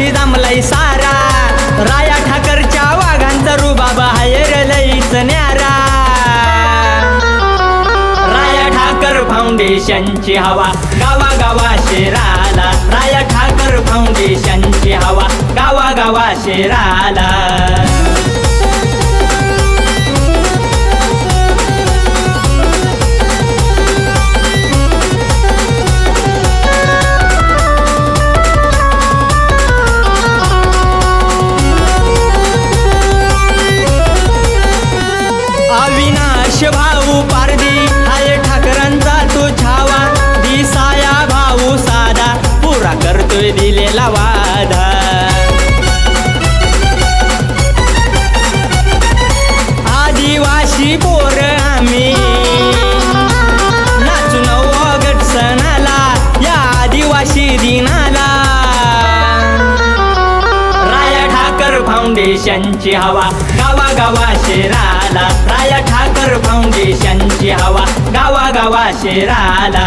पाशी जमलाय सारा, राया ठाकरच्या वाघांचा रुबाब हाय रे लईच न्यारा. राया ठाकर फाउंडेशनची हवा गावागावा शहराला, राया ठाकर फाउंडेशनची हवा गावागावा शहराला. अविनाश भाऊ पारदी हाय ठाकरांचा तो छावा, दिसाया भाऊ साधा पुरा करतोय दिलेला वादा. आदिवासी पोर आम्ही नाचून ऑगस्ट सणाला, या आदिवासी दिनाला. राया ठाकर फाउंडेशनची हवा गावागावा शहराला, राया ठाकर फाउंडेशनची हवा गावागावा शहराला.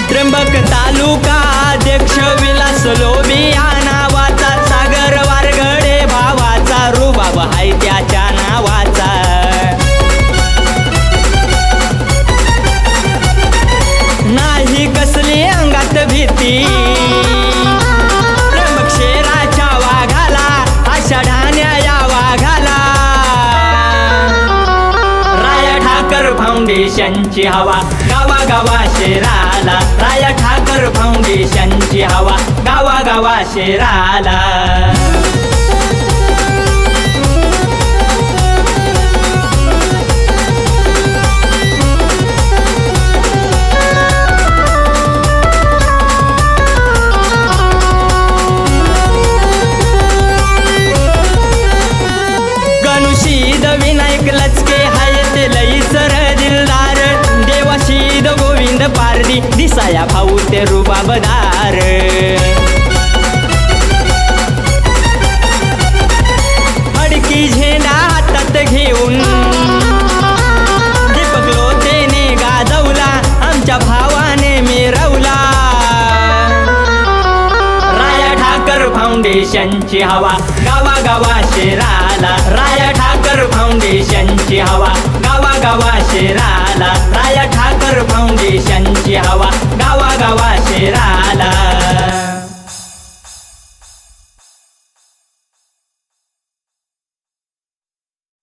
त्र्यंबक तालुका अध्यक्ष विलास लोबिया नावाचा, सागर वारगडे भावाचा रुबाब हाय त्याच्या नावाचा. नाही कसली अंगात भीती त्र्यंबक शेराच्या वाघाला, आषाढाण्या या वाघाला. राया ठाकर फाउंडेशनची हवा गावागावा शहराला, राया ठाकर फाउंडेशनची हवा गावागावा शहराला. गणुशीद विनायक लचके हाय ते लईच दिलदार, देवाशीद गोविंद पारदी दिसाया भाऊ ते रुबाबदार. फडकी झेंडा हातात घेऊन दीपक लोतेने गाजवला, आमच्या भावाने मिरवला. राया ठाकर फाउंडेशनची हवा गावागावा शहराला, राया ठाकर फाउंडेशनची हवा गावागावा शहराला, राया ठाकर फाउंडेशनची हवा गावागावा शहराला.